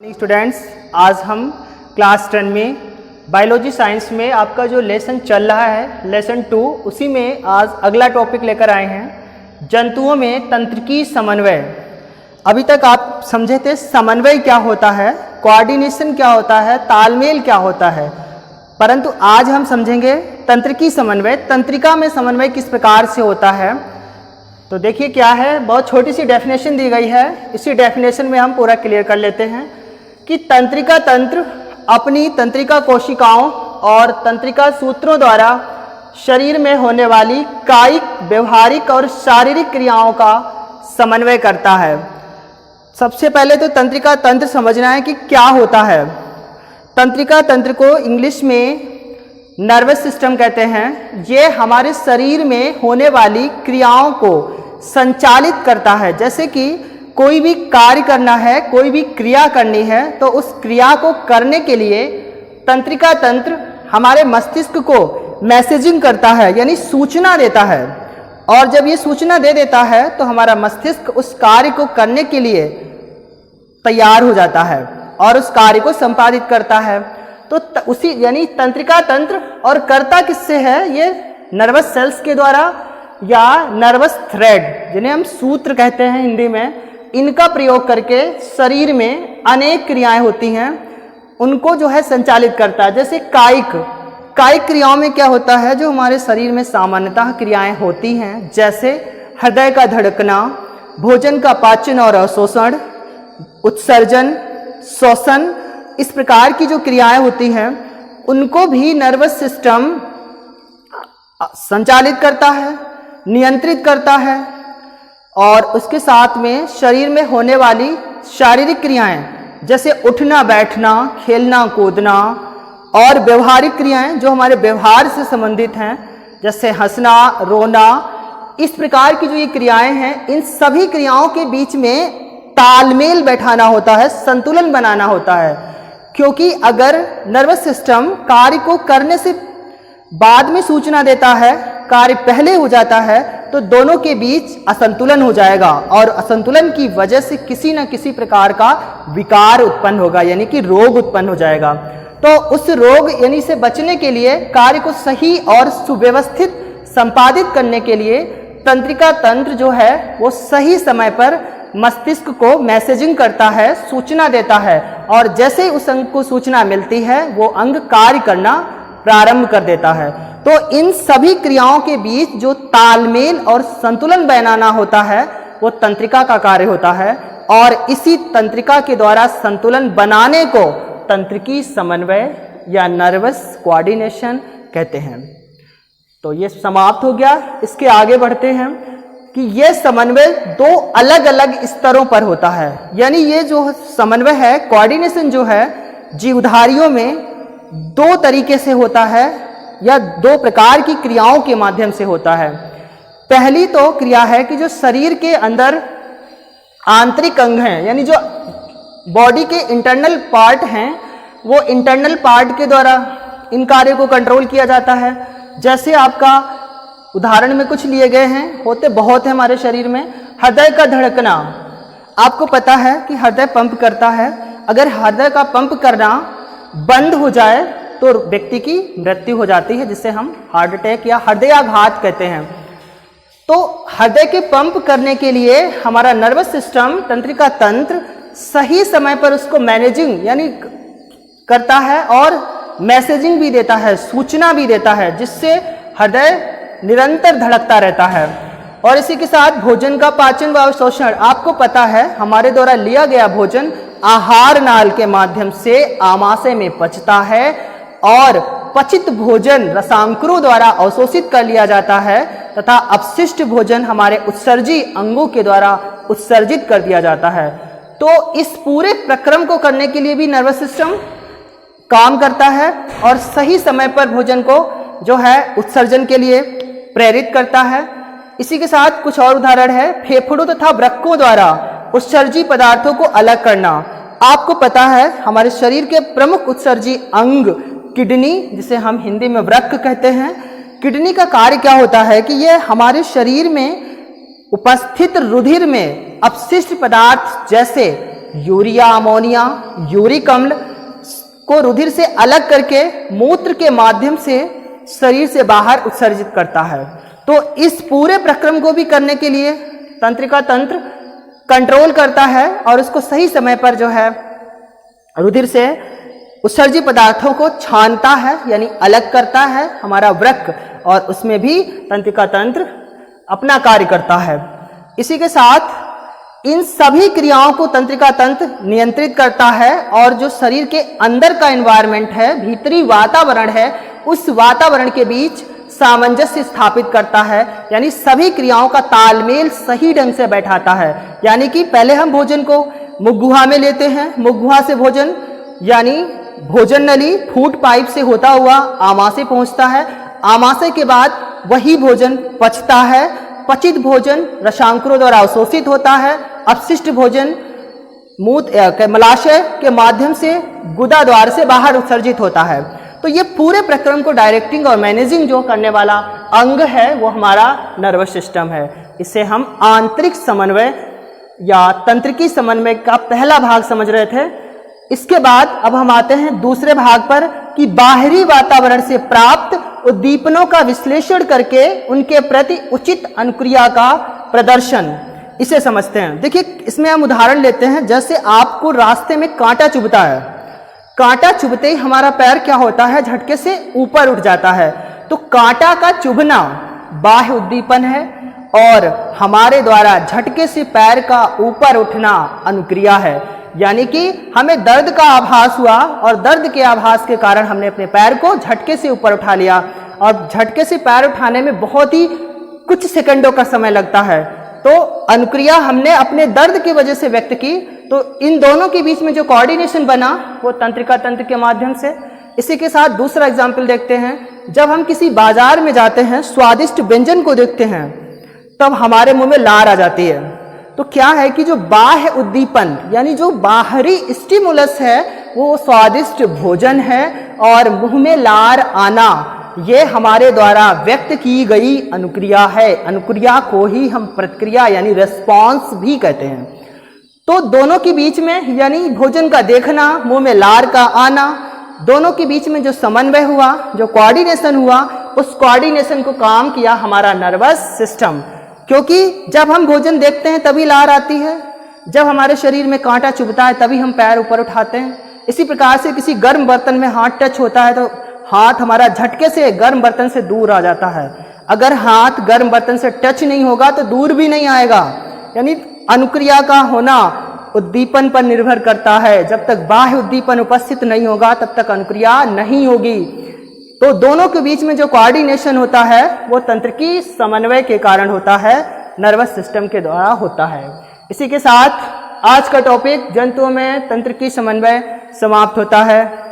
Students, आज हम class 10 में बायोलॉजी साइंस में आपका जो लेसन चल रहा है लेसन 2, उसी में आज अगला टॉपिक लेकर आए हैं जंतुओं में तंत्रिकी समन्वय। अभी तक आप समझे थे समन्वय क्या होता है, कोऑर्डिनेशन क्या होता है, तालमेल क्या होता है, परंतु आज हम समझेंगे तंत्रिकी समन्वय। तंत्रिका में समन्वय किस प्रकार से होता है। तो देखिए क्या है, बहुत छोटी सी डेफिनेशन दी गई है, इसी डेफिनेशन में हम पूरा क्लियर कर लेते हैं कि तंत्रिका तंत्र अपनी तंत्रिका कोशिकाओं और तंत्रिका सूत्रों द्वारा शरीर में होने वाली कायिक, व्यवहारिक और शारीरिक क्रियाओं का समन्वय करता है। सबसे पहले तो तंत्रिका तंत्र समझना है कि क्या होता है। तंत्रिका तंत्र को इंग्लिश में नर्वस सिस्टम कहते हैं। ये हमारे शरीर में होने वाली क्रियाओं को संचालित करता है। जैसे कि कोई भी कार्य करना है, कोई भी क्रिया करनी है, तो उस क्रिया को करने के लिए तंत्रिका तंत्र हमारे मस्तिष्क को मैसेजिंग करता है, यानी सूचना देता है। और जब ये सूचना दे देता है तो हमारा मस्तिष्क उस कार्य को करने के लिए तैयार हो जाता है और उस कार्य को संपादित करता है। तो उसी यानी तंत्रिका तंत्र और कर्ता किससे है, ये नर्वस सेल्स के द्वारा या नर्वस थ्रेड, जिन्हें हम सूत्र कहते हैं हिंदी में, इनका प्रयोग करके शरीर में अनेक क्रियाएं होती हैं, उनको जो है संचालित करता है। जैसे कायिक क्रियाओं में क्या होता है, जो हमारे शरीर में सामान्यतः क्रियाएं होती हैं, जैसे हृदय का धड़कना, भोजन का पाचन और अवशोषण, उत्सर्जन, श्वसन, इस प्रकार की जो क्रियाएं होती हैं उनको भी नर्वस सिस्टम संचालित करता है, नियंत्रित करता है। और उसके साथ में शरीर में होने वाली शारीरिक क्रियाएं, जैसे उठना बैठना, खेलना कूदना, और व्यवहारिक क्रियाएं जो हमारे व्यवहार से संबंधित हैं, जैसे हंसना, रोना, इस प्रकार की जो ये क्रियाएं हैं, इन सभी क्रियाओं के बीच में तालमेल बैठाना होता है, संतुलन बनाना होता है। क्योंकि अगर नर्वस सिस्टम कार्य को करने से बाद में सूचना देता है, कार्य पहले हो जाता है, तो दोनों के बीच असंतुलन हो जाएगा और असंतुलन की वजह से किसी न किसी प्रकार का विकार उत्पन्न होगा, यानी कि रोग उत्पन्न हो जाएगा। तो उस रोग यानी से बचने के लिए, कार्य को सही और सुव्यवस्थित संपादित करने के लिए तंत्रिका तंत्र जो है वो सही समय पर मस्तिष्क को मैसेजिंग करता है, सूचना देता है, और जैसे ही उस अंग को सूचना मिलती है वो अंग कार्य करना प्रारंभ कर देता है। तो इन सभी क्रियाओं के बीच जो तालमेल और संतुलन बनाना होता है वो तंत्रिका का कार्य होता है, और इसी तंत्रिका के द्वारा संतुलन बनाने को तंत्रिकी समन्वय या नर्वस कोऑर्डिनेशन कहते हैं। तो ये समाप्त हो गया। इसके आगे बढ़ते हैं कि यह समन्वय दो अलग अलग स्तरों पर होता है। यानी ये जो समन्वय है, कोऑर्डिनेशन जो है, जीवधारियों में दो तरीके से होता है या दो प्रकार की क्रियाओं के माध्यम से होता है। पहली तो क्रिया है कि जो शरीर के अंदर आंतरिक अंग हैं, यानी जो बॉडी के इंटरनल पार्ट हैं, वो इंटरनल पार्ट के द्वारा इन कार्यों को कंट्रोल किया जाता है। जैसे आपका उदाहरण में कुछ लिए गए हैं, होते बहुत है हमारे शरीर में। हृदय का धड़कना, आपको पता है कि हृदय पंप करता है। अगर हृदय का पंप करना बंद हो जाए तो व्यक्ति की मृत्यु हो जाती है, जिसे हम हार्ट अटैक या हृदयाघात कहते हैं। तो हृदय के पंप करने के लिए हमारा नर्वस सिस्टम, तंत्रिका तंत्र, सही समय पर उसको मैनेजिंग यानी करता है और मैसेजिंग भी देता है, सूचना भी देता है, जिससे हृदय निरंतर धड़कता रहता है। और इसी के साथ भोजन का पाचन व अवशोषण, आपको पता है हमारे द्वारा लिया गया भोजन आहार नाल के माध्यम से आमाशय में पचता है और पचित भोजन रसांकुरों द्वारा अवशोषित कर लिया जाता है, तथा अपशिष्ट भोजन हमारे उत्सर्जी अंगों के द्वारा उत्सर्जित कर दिया जाता है। तो इस पूरे प्रक्रम को करने के लिए भी नर्वस सिस्टम काम करता है और सही समय पर भोजन को जो है उत्सर्जन के लिए प्रेरित करता है। इसी के साथ कुछ और उदाहरण है, फेफड़ों तथा वृक्कों द्वारा उत्सर्जी पदार्थों को अलग करना। आपको पता है हमारे शरीर के प्रमुख उत्सर्जी अंग किडनी, जिसे हम हिंदी में वृक्क कहते हैं, किडनी का कार्य क्या होता है कि यह हमारे शरीर में उपस्थित रुधिर में अपशिष्ट पदार्थ जैसे यूरिया, अमोनिया, यूरिक अम्ल को रुधिर से अलग करके मूत्र के माध्यम से शरीर से बाहर उत्सर्जित करता है। तो इस पूरे प्रक्रम को भी करने के लिए तंत्रिका तंत्र कंट्रोल करता है और उसको सही समय पर जो है रुधिर से उत्सर्जित पदार्थों को छानता है, यानी अलग करता है हमारा वृक्क, और उसमें भी तंत्रिका तंत्र अपना कार्य करता है। इसी के साथ इन सभी क्रियाओं को तंत्रिका तंत्र नियंत्रित करता है और जो शरीर के अंदर का एनवायरनमेंट है, भीतरी वातावरण है, उस वातावरण के बीच सामंजस्य स्थापित करता है, यानी सभी क्रियाओं का तालमेल सही ढंग से बैठाता है। यानी कि पहले हम भोजन को मुख-गुहा में लेते हैं, मुख-गुहा से भोजन यानी भोजन नली फूड पाइप से होता हुआ आमाशय पहुंचता है। आमाशय के बाद वही भोजन पचता है। पचित भोजन रसांकुरों द्वारा अवशोषित होता है। अपशिष्ट भोजन मलाशय के माध्यम से गुदा द्वार से बाहर उत्सर्जित होता है। तो ये पूरे प्रक्रम को डायरेक्टिंग और मैनेजिंग जो करने वाला अंग है वो हमारा नर्वस सिस्टम है। इसे हम आंतरिक समन्वय या तंत्रिकी समन्वय का पहला भाग समझ रहे थे। इसके बाद अब हम आते हैं दूसरे भाग पर कि बाहरी वातावरण से प्राप्त उद्दीपनों का विश्लेषण करके उनके प्रति उचित अनुक्रिया का प्रदर्शन, इसे समझते हैं। देखिए इसमें हम उदाहरण लेते हैं, जैसे आपको रास्ते में कांटा चुभता है, कांटा चुभते ही हमारा पैर क्या होता है, झटके से ऊपर उठ जाता है। तो कांटा का चुभना बाह्य उद्दीपन है और हमारे द्वारा झटके से पैर का ऊपर उठना अनुक्रिया है। यानी कि हमें दर्द का आभास हुआ और दर्द के आभास के कारण हमने अपने पैर को झटके से ऊपर उठा लिया, और झटके से पैर उठाने में बहुत ही कुछ सेकंडों का समय लगता है। तो अनुक्रिया हमने अपने दर्द की वजह से व्यक्त की। तो इन दोनों के बीच में जो कोऑर्डिनेशन बना वो तंत्रिका तंत्र के माध्यम से। इसी के साथ दूसरा एग्जाम्पल देखते हैं। जब हम किसी बाजार में जाते हैं, स्वादिष्ट व्यंजन को देखते हैं, तब हमारे मुंह में लार आ जाती है। तो क्या है कि जो बाह्य उद्दीपन यानी जो बाहरी स्टिमुलस है वो स्वादिष्ट भोजन है, और मुंह में लार आना ये हमारे द्वारा व्यक्त की गई अनुक्रिया है। अनुक्रिया को ही हम प्रतिक्रिया यानी रेस्पॉन्स भी कहते हैं। तो दोनों के बीच में यानी भोजन का देखना, मुंह में लार का आना, दोनों के बीच में जो समन्वय हुआ, जो कोऑर्डिनेशन हुआ, उस कोऑर्डिनेशन को काम किया हमारा नर्वस सिस्टम। क्योंकि जब हम भोजन देखते हैं तभी लार आती है, जब हमारे शरीर में कांटा चुभता है तभी हम पैर ऊपर उठाते हैं। इसी प्रकार से किसी गर्म बर्तन में हाथ टच होता है तो हाथ हमारा झटके से गर्म बर्तन से दूर आ जाता है। अगर हाथ गर्म बर्तन से टच नहीं होगा तो दूर भी नहीं आएगा। यानी अनुक्रिया का होना उद्दीपन पर निर्भर करता है। जब तक बाह्य उद्दीपन उपस्थित नहीं होगा तब तक अनुक्रिया नहीं होगी। तो दोनों के बीच में जो कोऑर्डिनेशन होता है वो तंत्रिकी समन्वय के कारण होता है, नर्वस सिस्टम के द्वारा होता है। इसी के साथ आज का टॉपिक जंतुओं में तंत्रिकी समन्वय समाप्त होता है।